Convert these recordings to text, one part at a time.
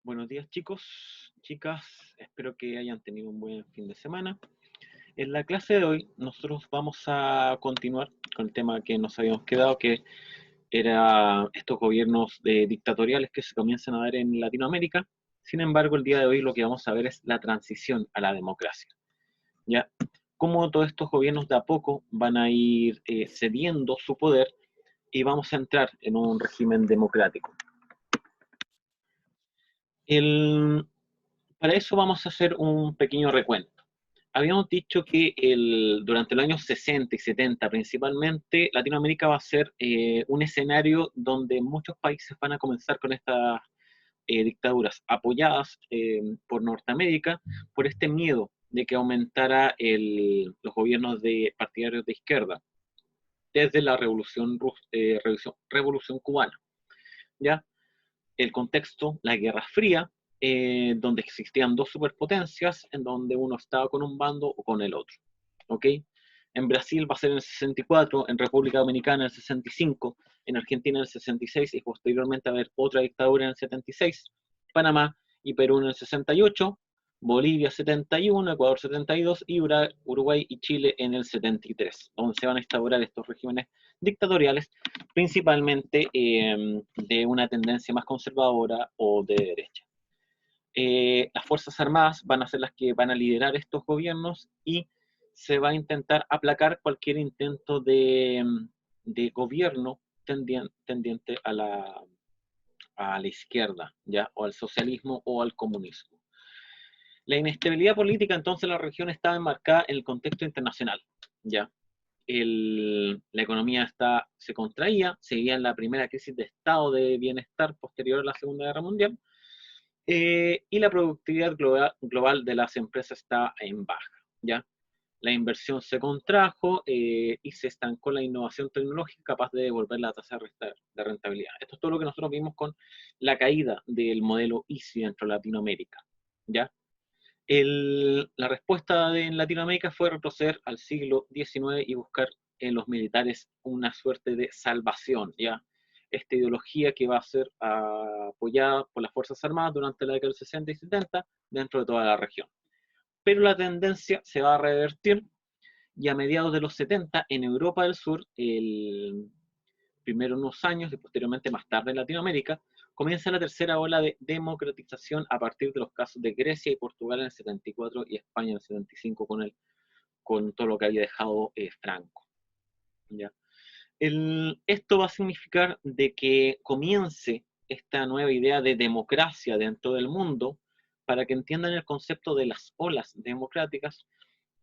Buenos días chicos, chicas, espero que hayan tenido un buen fin de semana. En la clase de hoy nosotros vamos a continuar con el tema que nos habíamos quedado, que era estos gobiernos dictatoriales que se comienzan a dar en Latinoamérica. Sin embargo, el día de hoy lo que vamos a ver es la transición a la democracia. ¿Ya? Cómo todos estos gobiernos de a poco van a ir cediendo su poder y vamos a entrar en un régimen democrático. El, Para eso vamos a hacer un pequeño recuento. Habíamos dicho que durante los años 60 y 70 principalmente, Latinoamérica va a ser un escenario donde muchos países van a comenzar con estas dictaduras apoyadas por Norteamérica por este miedo de que aumentara los gobiernos de partidarios de izquierda desde la revolución cubana. ¿Ya? El contexto, la Guerra Fría, donde existían dos superpotencias, en donde uno estaba con un bando o con el otro. ¿Ok? En Brasil va a ser en el 64, en República Dominicana en el 65, en Argentina en el 66 y posteriormente a haber otra dictadura en el 76, Panamá y Perú en el 68, Bolivia 71, Ecuador 72 y Uruguay y Chile en el 73, donde se van a instaurar estos regímenes dictatoriales principalmente de una tendencia más conservadora o de derecha. Las Fuerzas Armadas van a ser las que van a liderar estos gobiernos y se va a intentar aplacar cualquier intento de gobierno tendiente a la izquierda, ¿ya? O al socialismo o al comunismo. La inestabilidad política entonces en la región estaba enmarcada en el contexto internacional, ¿ya? La economía se contraía, seguía en la primera crisis de estado de bienestar posterior a la Segunda Guerra Mundial, y la productividad global de las empresas está en baja, ¿ya? La inversión se contrajo y se estancó la innovación tecnológica capaz de devolver la tasa de rentabilidad. Esto es todo lo que nosotros vimos con la caída del modelo ISI dentro de Latinoamérica, ¿ya? La respuesta en Latinoamérica fue retroceder al siglo XIX y buscar en los militares una suerte de salvación, ¿ya? Esta ideología que va a ser apoyada por las Fuerzas Armadas durante la década del 60 y 70 dentro de toda la región. Pero la tendencia se va a revertir y a mediados de los 70 en Europa del Sur, primero unos años y posteriormente más tarde en Latinoamérica, comienza la tercera ola de democratización a partir de los casos de Grecia y Portugal en el 74 y España en el 75 con todo lo que había dejado Franco. ¿Ya? Esto va a significar de que comience esta nueva idea de democracia dentro del mundo. Para que entiendan el concepto de las olas democráticas,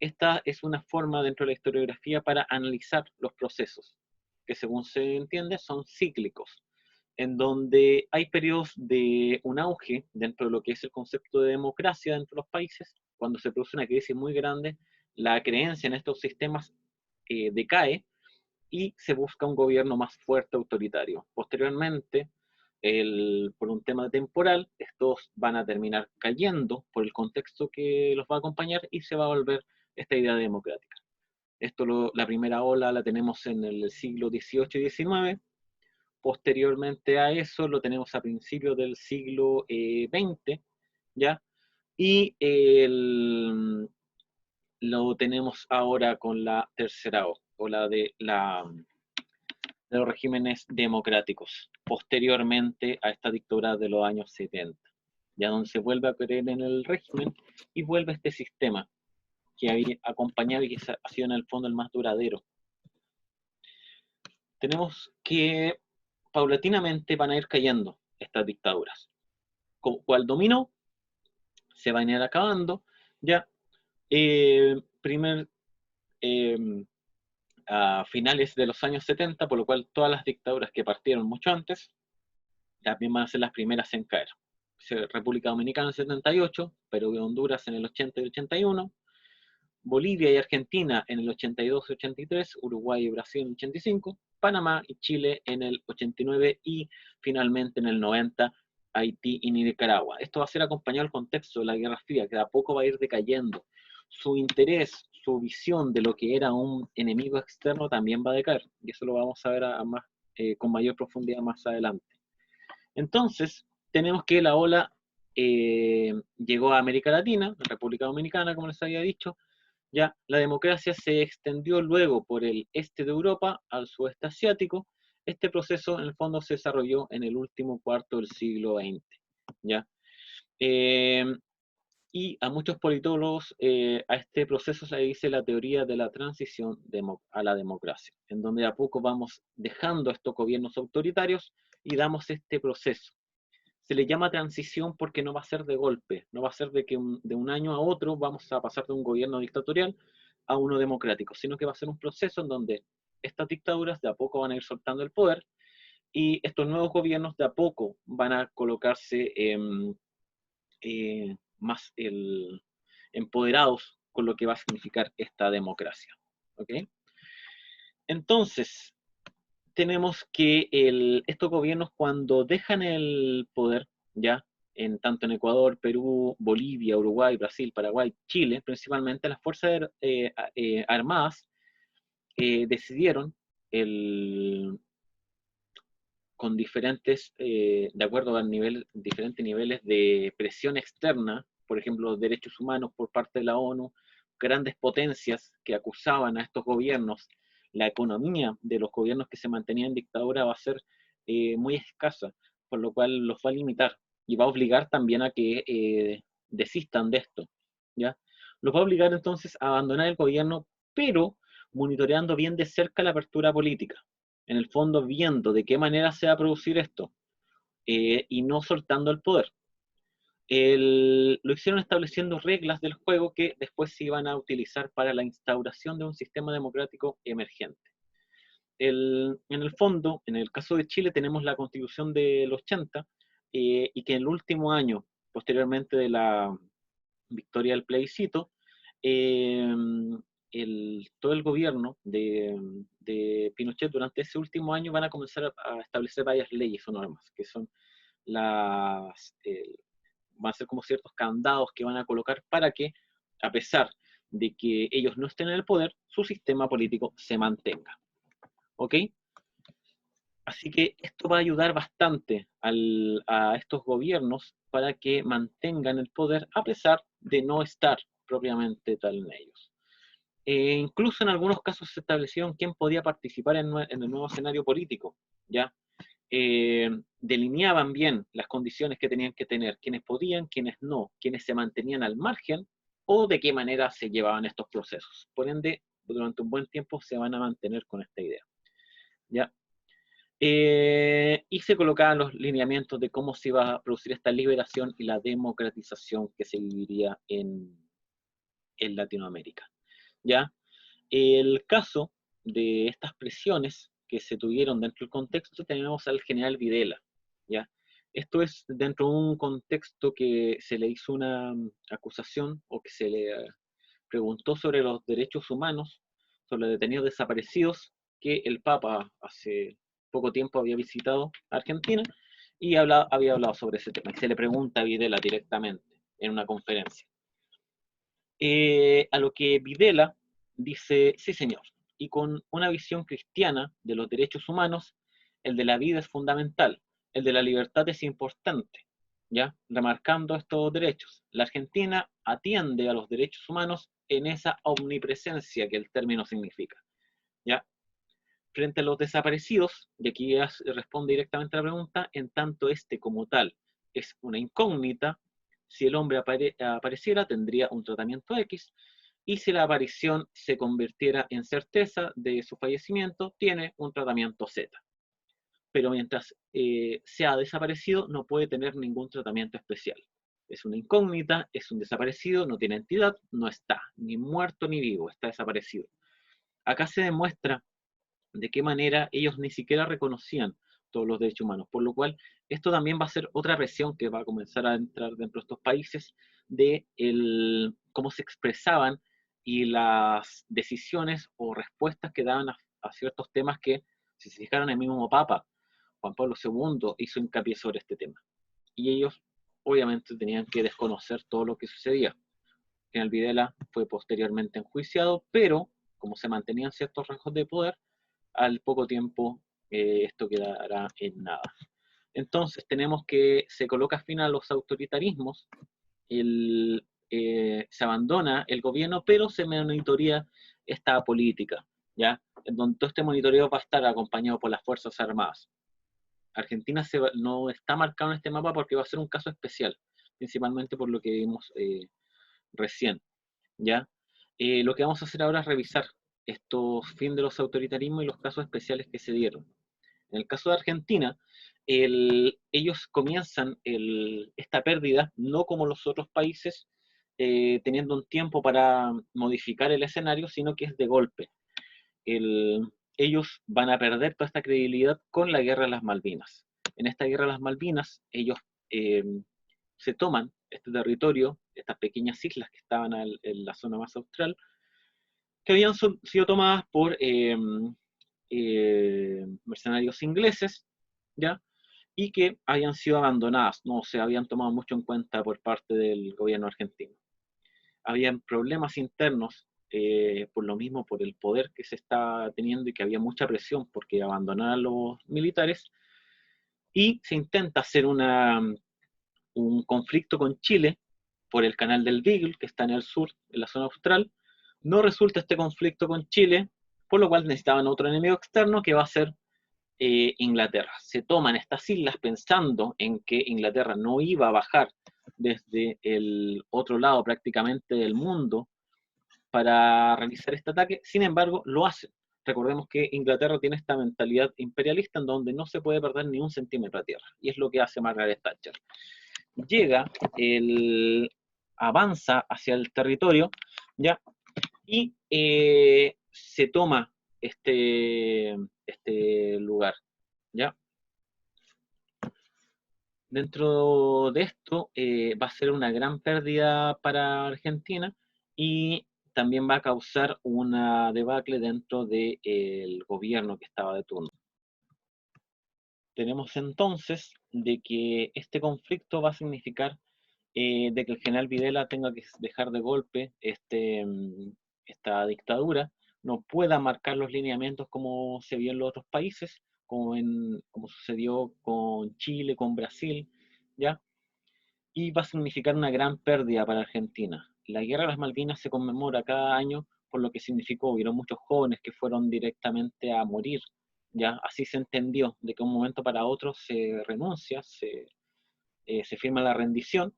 esta es una forma dentro de la historiografía para analizar los procesos, que según se entiende son cíclicos, en donde hay periodos de un auge dentro de lo que es el concepto de democracia dentro de los países. Cuando se produce una crisis muy grande, la creencia en estos sistemas decae y se busca un gobierno más fuerte, autoritario. Posteriormente, por un tema temporal, estos van a terminar cayendo por el contexto que los va a acompañar y se va a volver esta idea democrática. La primera ola la tenemos en el siglo XVIII y XIX. Posteriormente a eso lo tenemos a principios del siglo XX, ¿ya? Y lo tenemos ahora con la tercera ola de los regímenes democráticos, posteriormente a esta dictadura de los años 70, ya donde se vuelve a creer en el régimen y vuelve este sistema que había acompañado y que ha sido en el fondo el más duradero. Tenemos que paulatinamente van a ir cayendo estas dictaduras. ¿Cuál dominó? Se van a ir acabando, ya. Primer eh, a finales de los años 70, por lo cual todas las dictaduras que partieron mucho antes también van a ser las primeras en caer. República Dominicana en el 78, Perú y Honduras en el 80 y 81, Bolivia y Argentina en el 82 y 83, Uruguay y Brasil en el 85, Panamá y Chile en el 89 y finalmente en el 90 Haití y Nicaragua. Esto va a ser acompañado del contexto de la Guerra Fría, que de a poco va a ir decayendo. Su interés, su visión de lo que era un enemigo externo también va a decaer, y eso lo vamos a ver con mayor profundidad más adelante. Entonces, tenemos que la ola llegó a América Latina, la República Dominicana, como les había dicho. Ya la democracia se extendió luego por el este de Europa al sudeste asiático. Este proceso en el fondo se desarrolló en el último cuarto del siglo XX. ¿Ya? Eh, y a muchos politólogos a este proceso se le dice la teoría de la transición a la democracia, en donde a poco vamos dejando estos gobiernos autoritarios y damos este proceso. Se le llama transición porque no va a ser de golpe, no va a ser de que de un año a otro vamos a pasar de un gobierno dictatorial a uno democrático, sino que va a ser un proceso en donde estas dictaduras de a poco van a ir soltando el poder y estos nuevos gobiernos de a poco van a colocarse más empoderados con lo que va a significar esta democracia. ¿Ok? Entonces, tenemos que estos gobiernos cuando dejan el poder, ya, tanto en Ecuador, Perú, Bolivia, Uruguay, Brasil, Paraguay, Chile, principalmente las Fuerzas Armadas decidieron con diferentes, de acuerdo a diferentes niveles de presión externa, por ejemplo, los derechos humanos por parte de la ONU, grandes potencias que acusaban a estos gobiernos, la economía de los gobiernos que se mantenían en dictadura va a ser muy escasa, por lo cual los va a limitar y va a obligar también a que desistan de esto, ¿ya? Los va a obligar entonces a abandonar el gobierno, pero monitoreando bien de cerca la apertura política, en el fondo viendo de qué manera se va a producir esto y no soltando el poder. Lo hicieron estableciendo reglas del juego que después se iban a utilizar para la instauración de un sistema democrático emergente. En el fondo, en el caso de Chile, tenemos la Constitución del 80 y que en el último año, posteriormente de la victoria del plebiscito, eh, todo el gobierno de Pinochet durante ese último año van a comenzar a establecer varias leyes o normas, que son van a ser como ciertos candados que van a colocar para que, a pesar de que ellos no estén en el poder, su sistema político se mantenga. ¿Ok? Así que esto va a ayudar bastante a estos gobiernos para que mantengan el poder a pesar de no estar propiamente tal en ellos. Incluso en algunos casos se establecieron quién podía participar en el nuevo escenario político, ¿ya? Delineaban bien las condiciones que tenían que tener, quienes podían, quienes no, quienes se mantenían al margen o de qué manera se llevaban estos procesos. Por ende, durante un buen tiempo se van a mantener con esta idea, ¿ya? Y se colocaban los lineamientos de cómo se iba a producir esta liberación y la democratización que se viviría en Latinoamérica. ¿Ya? El caso de estas presiones que se tuvieron dentro del contexto, tenemos al general Videla. ¿Ya? Esto es dentro de un contexto que se le hizo una acusación o que se le preguntó sobre los derechos humanos, sobre los detenidos desaparecidos, que el Papa hace poco tiempo había visitado Argentina y había hablado sobre ese tema. Y se le pregunta a Videla directamente en una conferencia. A lo que Videla dice, sí señor, y con una visión cristiana de los derechos humanos, el de la vida es fundamental, el de la libertad es importante, ¿ya? Remarcando estos derechos. La Argentina atiende a los derechos humanos en esa omnipresencia que el término significa, ¿ya? Frente a los desaparecidos, y aquí ya responde directamente a la pregunta, en tanto este como tal es una incógnita, si el hombre apareciera tendría un tratamiento X, y si la aparición se convirtiera en certeza de su fallecimiento, tiene un tratamiento Z. Pero mientras sea desaparecido, no puede tener ningún tratamiento especial. Es una incógnita, es un desaparecido, no tiene entidad, no está, ni muerto ni vivo, está desaparecido. Acá se demuestra de qué manera ellos ni siquiera reconocían todos los derechos humanos, por lo cual esto también va a ser otra presión que va a comenzar a entrar dentro de estos países de cómo se expresaban y las decisiones o respuestas que daban a ciertos temas que, si se fijaron, el mismo Papa, Juan Pablo II, hizo hincapié sobre este tema. Y ellos, obviamente, tenían que desconocer todo lo que sucedía. General Videla fue posteriormente enjuiciado, pero como se mantenían ciertos rasgos de poder, al poco tiempo esto quedará en nada. Entonces tenemos que se coloca fin a los autoritarismos, se abandona el gobierno, pero se monitorea esta política, ¿ya? En donde todo este monitoreo va a estar acompañado por las Fuerzas Armadas. Argentina no está marcado en este mapa porque va a ser un caso especial, principalmente por lo que vimos recién, ¿ya? Lo que vamos a hacer ahora es revisar estos fin de los autoritarismos y los casos especiales que se dieron. En el caso de Argentina, ellos comienzan esta pérdida no como los otros países, teniendo un tiempo para modificar el escenario, sino que es de golpe. Ellos van a perder toda esta credibilidad con la guerra de las Malvinas. En esta guerra de las Malvinas, ellos se toman este territorio, estas pequeñas islas que estaban en la zona más austral, que habían sido tomadas por mercenarios ingleses, ¿ya? Y que habían sido abandonadas, no se habían tomado mucho en cuenta por parte del gobierno argentino. Habían problemas internos, por lo mismo, por el poder que se estaba teniendo y que había mucha presión porque abandonaran a los militares, y se intenta hacer un conflicto con Chile por el canal del Beagle, que está en el sur, en la zona austral. No resulta este conflicto con Chile, por lo cual necesitaban otro enemigo externo que va a ser Inglaterra. Se toman estas islas pensando en que Inglaterra no iba a bajar desde el otro lado prácticamente del mundo para realizar este ataque, sin embargo lo hacen. Recordemos que Inglaterra tiene esta mentalidad imperialista en donde no se puede perder ni un centímetro de tierra, y es lo que hace Margaret Thatcher. Llega, avanza hacia el territorio, ¿ya? Y se toma este lugar, ¿ya? Dentro de esto va a ser una gran pérdida para Argentina y también va a causar una debacle dentro del gobierno que estaba de turno. Tenemos entonces de que este conflicto va a significar de que el general Videla tenga que dejar de golpe esta dictadura, no pueda marcar los lineamientos como se vio en los otros países, como sucedió con Chile, con Brasil, ¿ya? Y va a significar una gran pérdida para Argentina. La Guerra de las Malvinas se conmemora cada año por lo que significó. Hubieron muchos jóvenes que fueron directamente a morir, ¿ya? Así se entendió, de que de un momento para otro se renuncia, se firma la rendición,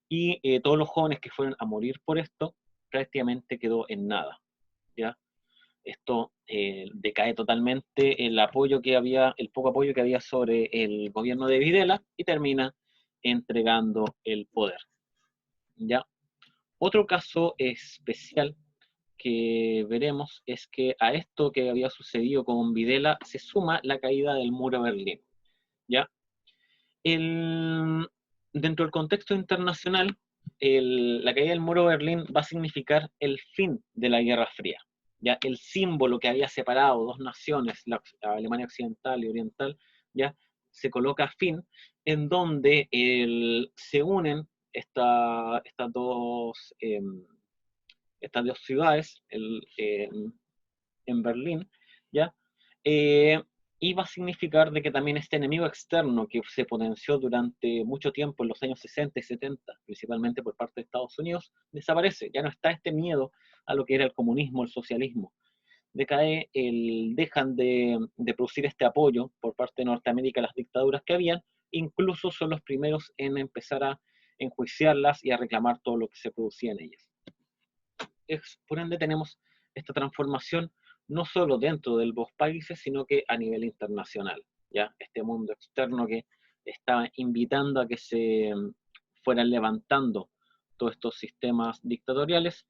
y todos los jóvenes que fueron a morir por esto prácticamente quedó en nada, ¿ya? Esto decae totalmente el poco apoyo que había sobre el gobierno de Videla, y termina entregando el poder, ¿ya? Otro caso especial que veremos es que a esto que había sucedido con Videla se suma la caída del muro de Berlín, ¿ya? Dentro del contexto internacional, la caída del muro de Berlín va a significar el fin de la Guerra Fría. ¿Ya? El símbolo que había separado dos naciones, la Alemania Occidental y Oriental, ¿ya? Se coloca fin, en donde se unen estas dos ciudades en Berlín, ¿ya? Y va a significar de que también este enemigo externo que se potenció durante mucho tiempo en los años 60 y 70, principalmente por parte de Estados Unidos, desaparece. Ya no está este miedo a lo que era el comunismo, el socialismo. Decae, dejan de producir este apoyo por parte de Norteamérica a las dictaduras que habían, incluso son los primeros en empezar a enjuiciarlas y a reclamar todo lo que se producía en ellas. Por ende tenemos esta transformación no solo dentro de los países, sino que a nivel internacional, ¿ya? Este mundo externo que estaba invitando a que se fueran levantando todos estos sistemas dictatoriales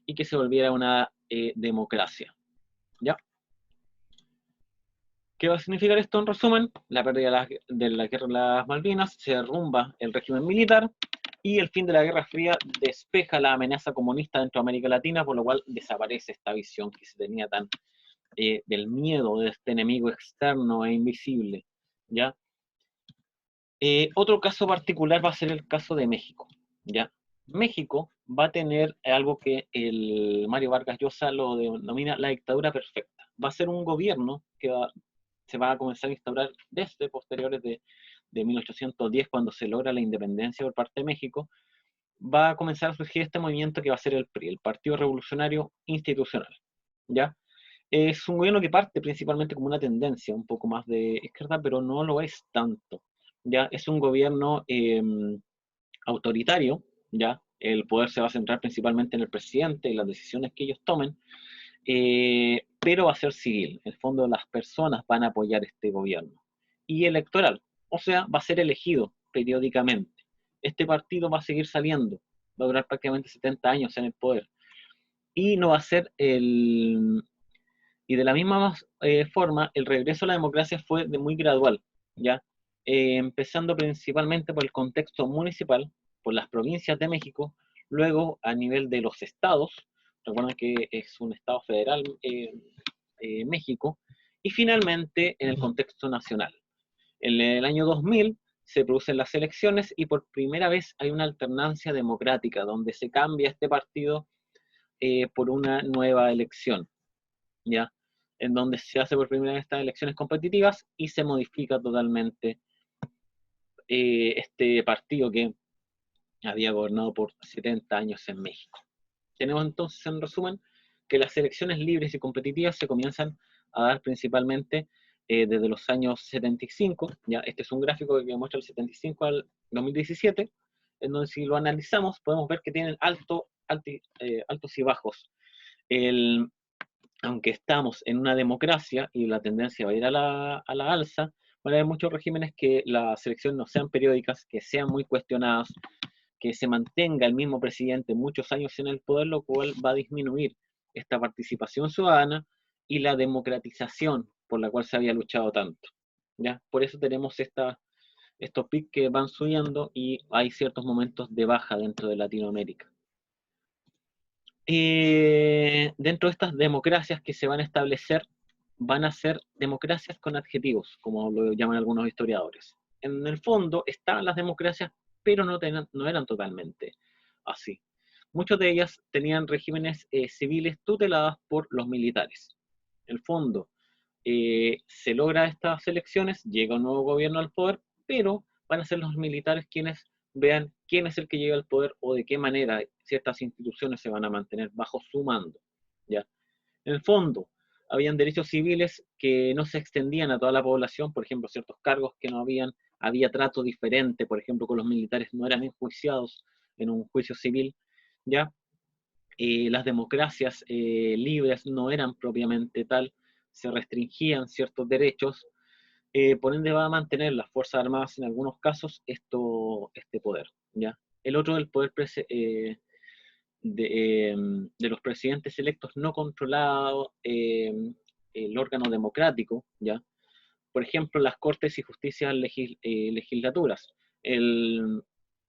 y que se volviera una democracia, ¿ya? ¿Qué va a significar esto en resumen? La pérdida de la guerra de las Malvinas, se derrumba el régimen militar, y el fin de la Guerra Fría despeja la amenaza comunista dentro de América Latina, por lo cual desaparece esta visión que se tenía tan del miedo de este enemigo externo e invisible, ¿ya? Otro caso particular va a ser el caso de México, ¿ya? México va a tener algo que el Mario Vargas Llosa lo denomina la dictadura perfecta. Va a ser un gobierno que se va a comenzar a instaurar desde posteriores de de 1810, cuando se logra la independencia por parte de México, va a comenzar a surgir este movimiento que va a ser el PRI, el Partido Revolucionario Institucional, ¿ya? Es un gobierno que parte principalmente como una tendencia un poco más de izquierda, pero no lo es tanto, ¿ya? Es un gobierno autoritario, ¿ya? El poder se va a centrar principalmente en el presidente y las decisiones que ellos tomen, pero va a ser civil. En el fondo, las personas van a apoyar este gobierno. Y electoral, o sea, va a ser elegido periódicamente. Este partido va a seguir saliendo, va a durar prácticamente 70 años en el poder. Y no va a ser el... Y de la misma forma, el regreso a la democracia fue de muy gradual, ¿ya? Empezando principalmente por el contexto municipal, por las provincias de México, luego a nivel de los estados, recuerden que es un estado federal México, y finalmente en el contexto nacional. En el año 2000 se producen las elecciones y por primera vez hay una alternancia democrática donde se cambia este partido por una nueva elección, ¿ya? En donde se hace por primera vez estas elecciones competitivas y se modifica totalmente este partido que había gobernado por 70 años en México. Tenemos entonces, en resumen, que las elecciones libres y competitivas se comienzan a dar principalmente desde los años 75, ya este es un gráfico que muestra el 75 al 2017, en donde si lo analizamos podemos ver que tienen altos y bajos. Aunque estamos en una democracia y la tendencia va a ir a la alza, van a haber muchos regímenes que las elecciones no sean periódicas, que sean muy cuestionadas, que se mantenga el mismo presidente muchos años en el poder, lo cual va a disminuir esta participación ciudadana y la democratización por la cual se había luchado tanto, ¿ya? Por eso tenemos estos picos que van subiendo y hay ciertos momentos de baja dentro de Latinoamérica. Dentro de estas democracias que se van a establecer, van a ser democracias con adjetivos, como lo llaman algunos historiadores. En el fondo estaban las democracias, pero no eran totalmente así. Muchas de ellas tenían regímenes civiles tuteladas por los militares. En el fondo, se logra estas elecciones, llega un nuevo gobierno al poder, pero van a ser los militares quienes vean quién es el que llega al poder o de qué manera ciertas instituciones se van a mantener bajo su mando, ¿ya? En el fondo, habían derechos civiles que no se extendían a toda la población, por ejemplo, ciertos cargos que no había trato diferente, por ejemplo, con los militares no eran enjuiciados en un juicio civil, ¿ya? Las democracias libres no eran propiamente tal, se restringían ciertos derechos, por ende va a mantener las Fuerzas Armadas en algunos casos este poder, ¿ya? El otro del poder de los presidentes electos no controlado, el órgano democrático, ¿ya? Por ejemplo, las cortes y justicias legislaturas.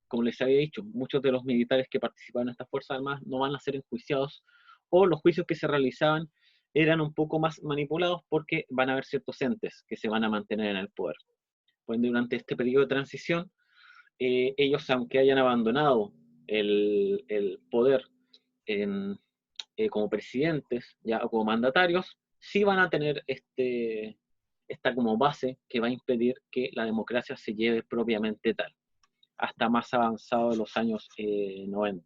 Como les había dicho, muchos de los militares que participaban en estas Fuerzas Armadas no van a ser enjuiciados, o los juicios que se realizaban eran un poco más manipulados porque van a haber ciertos entes que se van a mantener en el poder. Pues durante este periodo de transición, ellos, aunque hayan abandonado el poder en, como presidentes ya, o como mandatarios, sí van a tener esta como base que va a impedir que la democracia se lleve propiamente tal, hasta más avanzado de los años 90.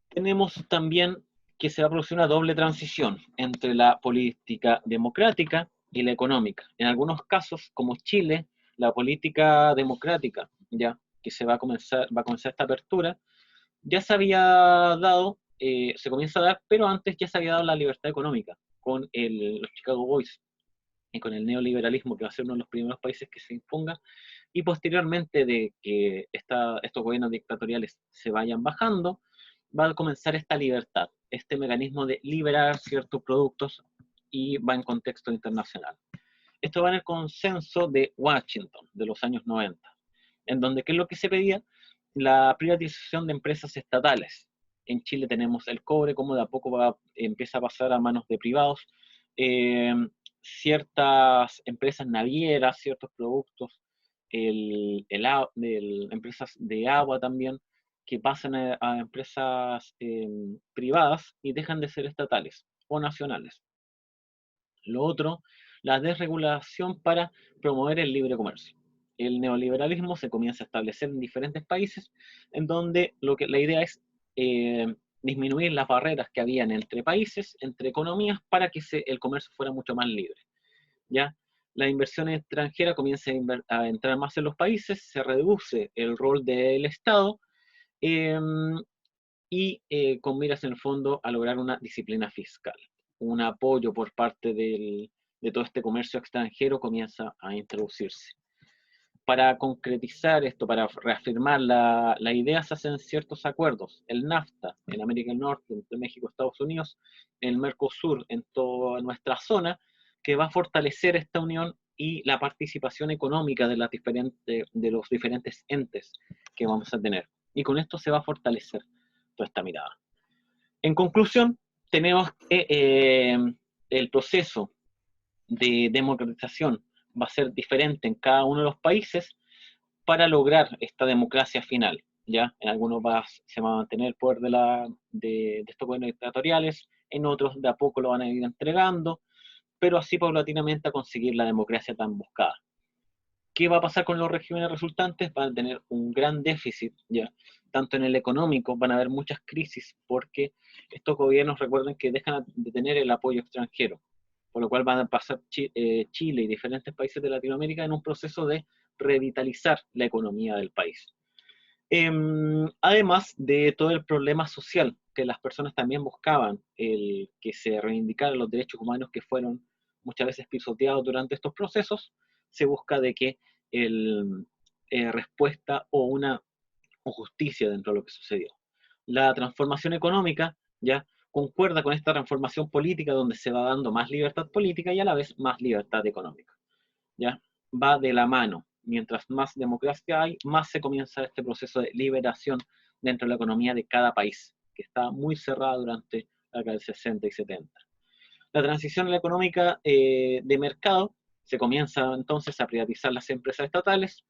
Tenemos también que se va a producir una doble transición entre la política democrática y la económica. En algunos casos, como Chile, la política democrática, ya que va a comenzar esta apertura, ya se había dado, se comienza a dar, pero antes ya se había dado la libertad económica con los Chicago Boys y con el neoliberalismo, que va a ser uno de los primeros países que se imponga, y posteriormente de que estos gobiernos dictatoriales se vayan bajando, va a comenzar esta libertad, este mecanismo de liberar ciertos productos y va en contexto internacional. Esto va en el consenso de Washington de los años 90, en donde, ¿qué es lo que se pedía? La privatización de empresas estatales. En Chile tenemos el cobre, como de a poco empieza a pasar a manos de privados. Eh, Ciertas empresas navieras, ciertos productos, empresas de agua también, que pasan a empresas privadas y dejan de ser estatales o nacionales. Lo otro, la desregulación para promover el libre comercio. el neoliberalismo se comienza a establecer en diferentes países, en donde la idea es disminuir las barreras que habían entre países, entre economías, para que el comercio fuera mucho más libre. ¿Ya? La inversión extranjera comienza a entrar más en los países, se reduce el rol del Estado con miras en el fondo a lograr una disciplina fiscal. Un apoyo por parte de todo este comercio extranjero comienza a introducirse. Para concretizar esto, para reafirmar la idea, se hacen ciertos acuerdos. El NAFTA en América del Norte, entre México y Estados Unidos, el Mercosur en toda nuestra zona, que va a fortalecer esta unión y la participación económica de los diferentes entes que vamos a tener. Y con esto se va a fortalecer toda esta mirada. En conclusión, tenemos que el proceso de democratización va a ser diferente en cada uno de los países para lograr esta democracia final. ¿Ya? En algunos se va a mantener el poder de estos gobiernos dictatoriales, en otros de a poco lo van a ir entregando, pero así paulatinamente a conseguir la democracia tan buscada. ¿Qué va a pasar con los regímenes resultantes? Van a tener un gran déficit, ¿ya? Tanto en el económico, van a haber muchas crisis, porque estos gobiernos, recuerden que dejan de tener el apoyo extranjero, por lo cual van a pasar Chile y diferentes países de Latinoamérica en un proceso de revitalizar la economía del país. Además de todo el problema social, que las personas también buscaban, el que se reivindicaran los derechos humanos que fueron muchas veces pisoteados durante estos procesos, se busca de que respuesta o justicia dentro de lo que sucedió. La transformación económica ya concuerda con esta transformación política, donde se va dando más libertad política y a la vez más libertad económica. ¿Ya? Va de la mano. Mientras más democracia hay, más se comienza este proceso de liberación dentro de la economía de cada país, que está muy cerrada durante la década del 60 y 70. La transición económica de mercado, se comienza entonces a privatizar las empresas estatales,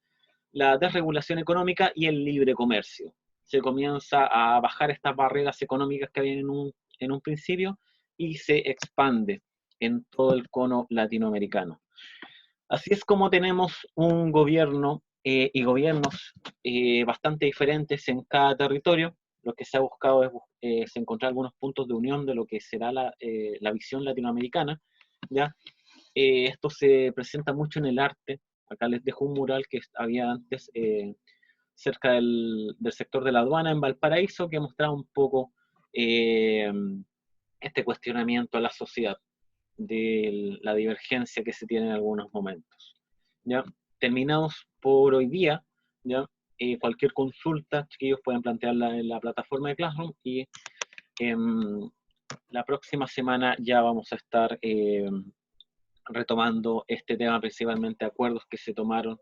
la desregulación económica y el libre comercio. Se comienza a bajar estas barreras económicas que habían en un principio y se expande en todo el cono latinoamericano. Así es como tenemos un gobierno y gobiernos bastante diferentes en cada territorio. Lo que se ha buscado es encontrar algunos puntos de unión de lo que será la visión latinoamericana, ¿ya? Esto se presenta mucho en el arte. Acá les dejo un mural que había antes cerca del sector de la aduana en Valparaíso, que mostraba un poco este cuestionamiento a la sociedad, de la divergencia que se tiene en algunos momentos. ¿Ya? Terminamos por hoy día. ¿Ya? Cualquier consulta, chiquillos, pueden plantearla en la plataforma de Classroom y la próxima semana ya vamos a estar retomando este tema, principalmente acuerdos que se tomaron,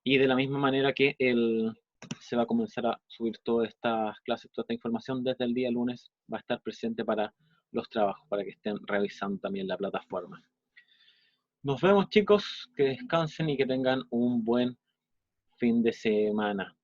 y de la misma manera que se va a comenzar a subir todas estas clases, toda esta información desde el día lunes, va a estar presente para los trabajos, para que estén revisando también la plataforma. Nos vemos, chicos, que descansen y que tengan un buen fin de semana.